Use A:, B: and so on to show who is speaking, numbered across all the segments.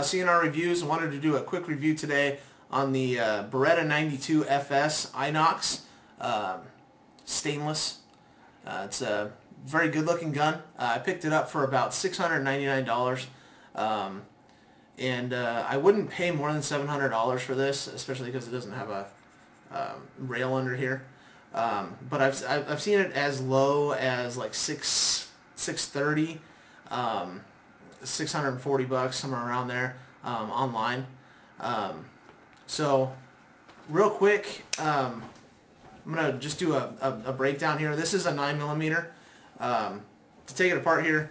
A: seeing our reviews. I wanted to do a quick review today on the Beretta 92 FS INOX stainless. It's a very good looking gun. I picked it up for about $699, and I wouldn't pay more than $700 for this, especially because it doesn't have a rail under here. But I've seen it as low as like $630, $640, somewhere around there, online. So real quick, I'm gonna just do a breakdown here. This is a 9mm. To take it apart here,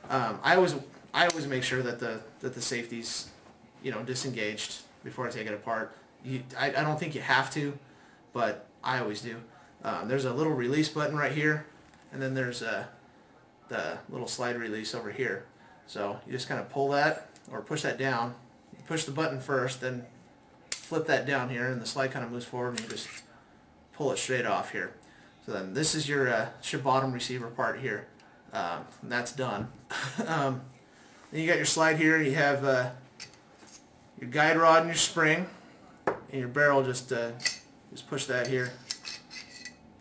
A: I always make sure that the safety's, disengaged before I take it apart. I don't think you have to, but I always do. There's a little release button right here, and then there's the little slide release over here. So you just kind of pull that or push that down. You push the button first, then flip that down here, and the slide kind of moves forward, and you just pull it straight off here. So then this is your bottom receiver part here. And that's done. Then you got your slide here. You have your guide rod and your spring, and your barrel. Just push that here.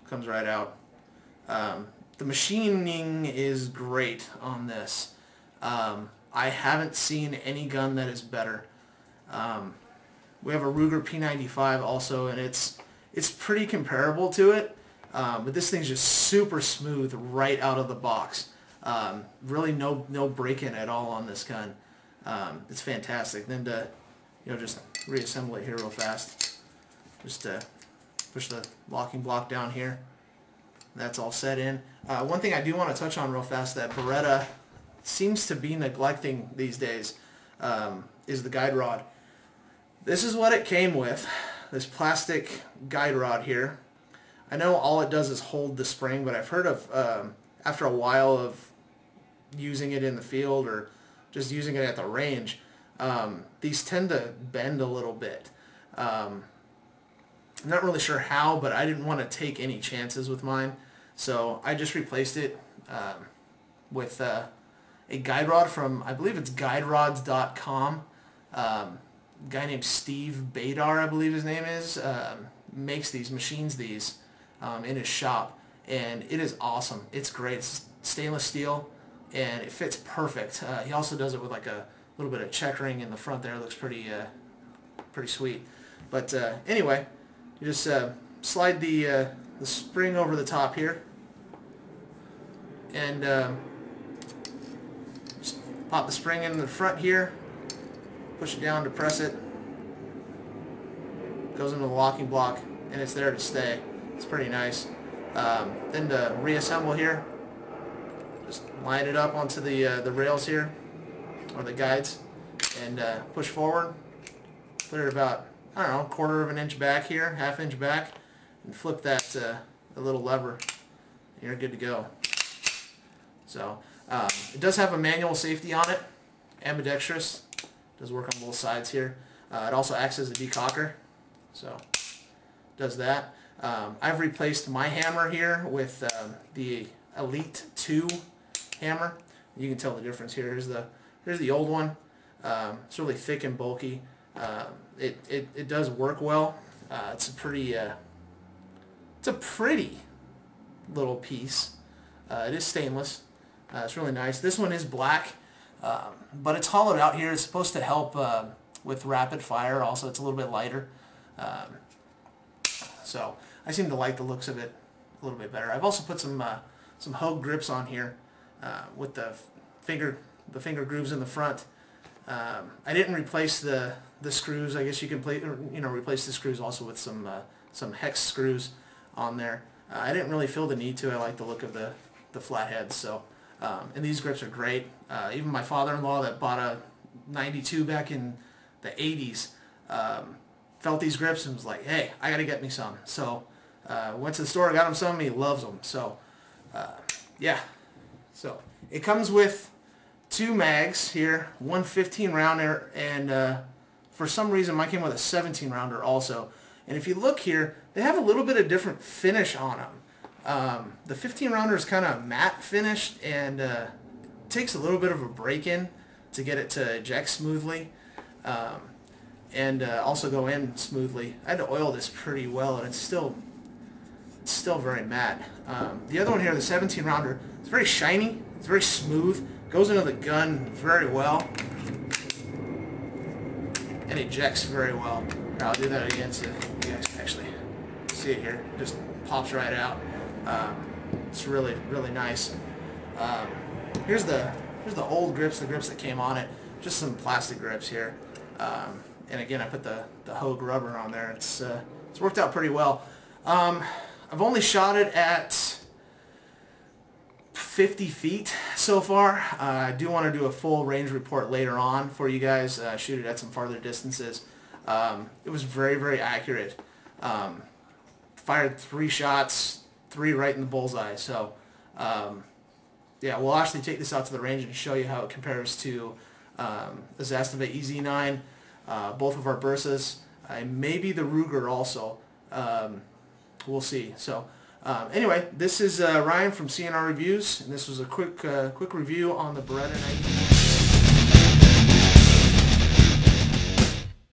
A: Comes right out. The machining is great on this. I haven't seen any gun that is better. We have a Ruger P95 also, and it's pretty comparable to it, but this thing's just super smooth right out of the box. Really no break-in at all on this gun. It's fantastic. Then to just reassemble it here real fast. Just push the locking block down here. That's all set in. One thing I do want to touch on real fast that Beretta seems to be neglecting these days is the guide rod. This is what it came with, this plastic guide rod here. I know all it does is hold the spring, but I've heard of, after a while of using it in the field or just using it at the range, these tend to bend a little bit. I'm not really sure how, but I didn't want to take any chances with mine, so I just replaced it with a guide rod from, I believe it's guiderods.com. Guy named Steve Badar, I believe his name is, machines these in his shop, and it is awesome. It's great. It's stainless steel, and it fits perfect. He also does it with like a little bit of checkering in the front there. It looks pretty sweet. But anyway, you just slide the spring over the top here, and just pop the spring in the front here, push it down to press it, goes into the locking block, and it's there to stay. It's pretty nice. Then to reassemble here, just line it up onto the rails here, or the guides, and push forward, put it about, I don't know, 1/4 of an inch back here, 1/2 inch back, and flip that the little lever, and you're good to go. So it does have a manual safety on it, ambidextrous. Does work on both sides here. It also acts as a decocker, so does that. I've replaced my hammer here with the Elite 2 hammer. You can tell the difference here. Here's the old one. It's really thick and bulky. It does work well. It's a pretty little piece. It is stainless. It's really nice. This one is black, but it's hollowed out here. It's supposed to help with rapid fire. Also, it's a little bit lighter. So I seem to like the looks of it a little bit better. I've also put some Hogue grips on here with the finger grooves in the front. I didn't replace the screws. I guess you can replace the screws also with some hex screws on there. I didn't really feel the need to. I like the look of the flatheads. So and these grips are great. Even my father-in-law that bought a 92 back in the 80s felt these grips and was like, hey, I gotta get me some. So went to the store, got him some, and he loves them. So yeah, so it comes with 2 mags here, one 15 rounder, and for some reason mine came with a 17 rounder also. And if you look here, they have a little bit of different finish on them. The 15 rounder is kind of matte finished, and takes a little bit of a break-in to get it to eject smoothly. and also go in smoothly. I had to oil this pretty well, and it's still very matte. The other one here, the 17 rounder, it's very shiny, it's very smooth, goes into the gun very well, and ejects very well. Here, I'll do that again so you guys can actually see it here. It just pops right out. It's really nice. Here's the old grips, the grips that came on it. Just some plastic grips here. And again, I put the Hogue rubber on there. It's worked out pretty well. I've only shot it at 50 feet so far. I do want to do a full range report later on for you guys, shoot it at some farther distances. It was very accurate. Fired 3 shots, 3 right in the bullseye. So yeah, we'll actually take this out to the range and show you how it compares to the Zastava EZ9, both of our Bursas, maybe the Ruger also. We'll see. So anyway, this is Ryan from CNR Reviews, and this was a quick review on the Beretta 19.